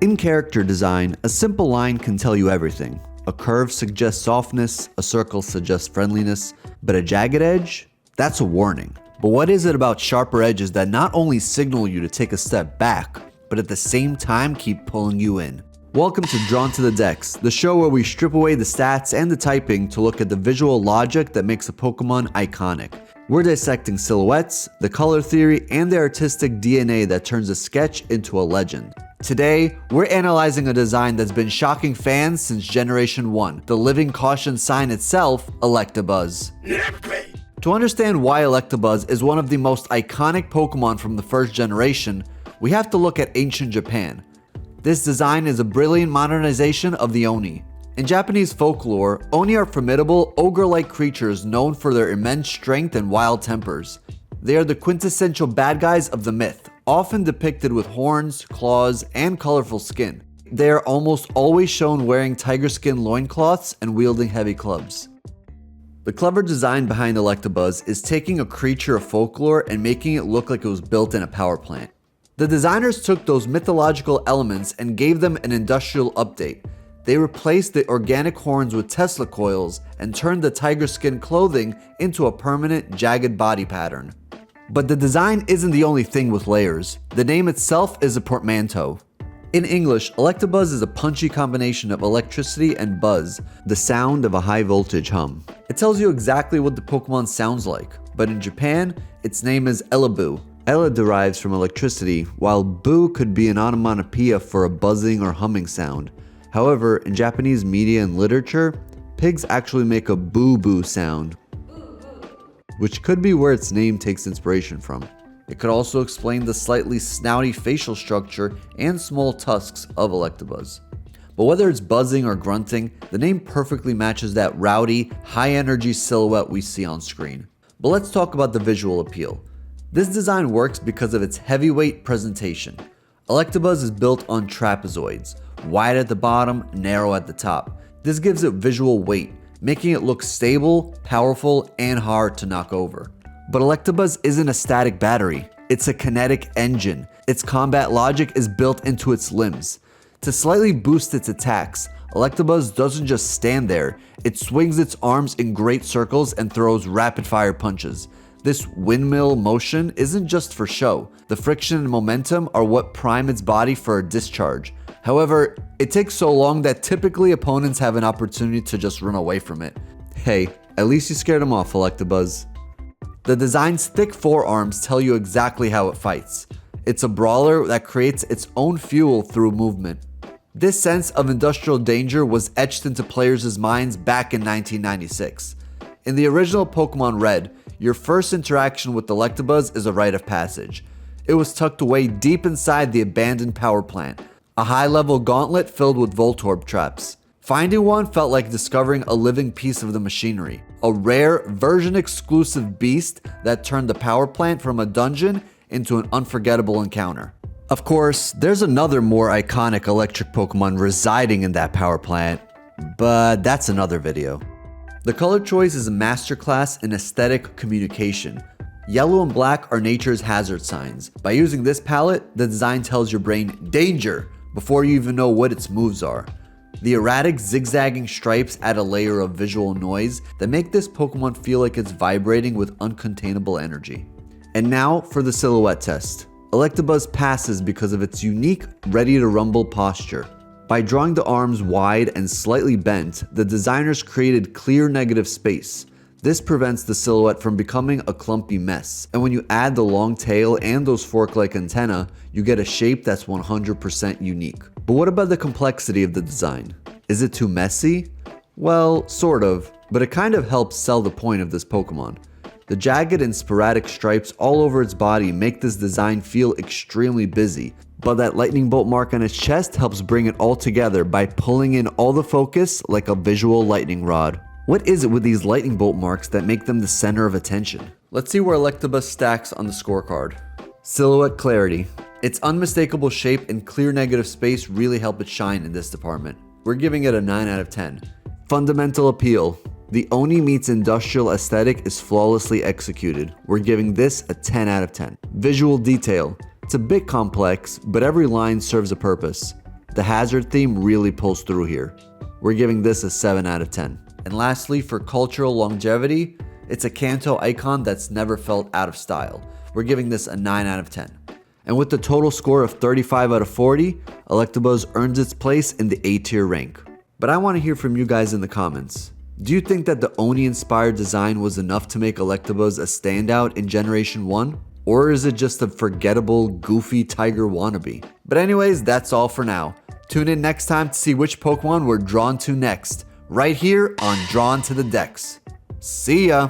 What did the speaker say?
In character design, a simple line can tell you everything. A curve suggests softness, a circle suggests friendliness, but a jagged edge? That's a warning. But what is it about sharper edges that not only signal you to take a step back, but at the same time keep pulling you in? Welcome to Drawn to the Decks, the show where we strip away the stats and the typing to look at the visual logic that makes a Pokemon iconic. We're dissecting silhouettes, the color theory, and the artistic DNA that turns a sketch into a legend. Today, we're analyzing a design that's been shocking fans since Generation 1, the living caution sign itself, Electabuzz. To understand why Electabuzz is one of the most iconic Pokemon from the first generation, we have to look at ancient Japan. This design is a brilliant modernization of the Oni. In Japanese folklore, Oni are formidable, ogre-like creatures known for their immense strength and wild tempers. They are the quintessential bad guys of the myth, often depicted with horns, claws, and colorful skin. They are almost always shown wearing tiger skin loincloths and wielding heavy clubs. The clever design behind Electabuzz is taking a creature of folklore and making it look like it was built in a power plant. The designers took those mythological elements and gave them an industrial update. They replaced the organic horns with Tesla coils and turned the tiger skin clothing into a permanent, jagged body pattern. But the design isn't the only thing with layers. The name itself is a portmanteau. In English, Electabuzz is a punchy combination of electricity and buzz, the sound of a high voltage hum. It tells you exactly what the Pokemon sounds like, but in Japan, its name is Elabu. Ela derives from electricity, while bu could be an onomatopoeia for a buzzing or humming sound. However, in Japanese media and literature, pigs actually make a boo-boo sound, which could be where its name takes inspiration from. It could also explain the slightly snouty facial structure and small tusks of Electabuzz. But whether it's buzzing or grunting, the name perfectly matches that rowdy, high-energy silhouette we see on screen. But let's talk about the visual appeal. This design works because of its heavyweight presentation. Electabuzz is built on trapezoids, wide at the bottom, narrow at the top. This gives it visual weight, making it look stable, powerful, and hard to knock over. But Electabuzz isn't a static battery, it's a kinetic engine. Its combat logic is built into its limbs. To slightly boost its attacks, Electabuzz doesn't just stand there, it swings its arms in great circles and throws rapid-fire punches. This windmill motion isn't just for show. The friction and momentum are what prime its body for a discharge. However, it takes so long that typically opponents have an opportunity to just run away from it. Hey, at least you scared them off, Electabuzz. The design's thick forearms tell you exactly how it fights. It's a brawler that creates its own fuel through movement. This sense of industrial danger was etched into players' minds back in 1996. In the original Pokémon Red, your first interaction with Electabuzz is a rite of passage. It was tucked away deep inside the abandoned power plant, a high-level gauntlet filled with Voltorb traps. Finding one felt like discovering a living piece of the machinery, a rare, version-exclusive beast that turned the power plant from a dungeon into an unforgettable encounter. Of course, there's another more iconic electric Pokemon residing in that power plant, but that's another video. The color choice is a masterclass in aesthetic communication. Yellow and black are nature's hazard signs. By using this palette, the design tells your brain, danger, before you even know what its moves are. The erratic zigzagging stripes add a layer of visual noise that make this Pokemon feel like it's vibrating with uncontainable energy. And now for the silhouette test. Electabuzz passes because of its unique ready-to-rumble posture. By drawing the arms wide and slightly bent, the designers created clear negative space. This prevents the silhouette from becoming a clumpy mess. And when you add the long tail and those fork-like antennae, you get a shape that's 100% unique. But what about the complexity of the design? Is it too messy? Well, sort of, but it kind of helps sell the point of this Pokemon. The jagged and sporadic stripes all over its body make this design feel extremely busy, but that lightning bolt mark on its chest helps bring it all together by pulling in all the focus like a visual lightning rod. What is it with these lightning bolt marks that make them the center of attention? Let's see where Electabuzz stacks on the scorecard. Silhouette clarity. Its unmistakable shape and clear negative space really help it shine in this department. We're giving it a 9 out of 10. Fundamental appeal. The Oni meets industrial aesthetic is flawlessly executed. We're giving this a 10 out of 10. Visual detail. It's a bit complex, but every line serves a purpose. The hazard theme really pulls through here. We're giving this a 7 out of 10. And lastly, for cultural longevity, it's a Kanto icon that's never felt out of style. We're giving this a 9 out of 10. And with the total score of 35 out of 40, Electabuzz earns its place in the A tier rank. But I want to hear from you guys in the comments. Do you think that the Oni-inspired design was enough to make Electabuzz a standout in Generation 1? Or is it just a forgettable, goofy tiger wannabe? But anyways, that's all for now. Tune in next time to see which Pokemon we're drawn to next, right here on Drawn to the Decks. See ya!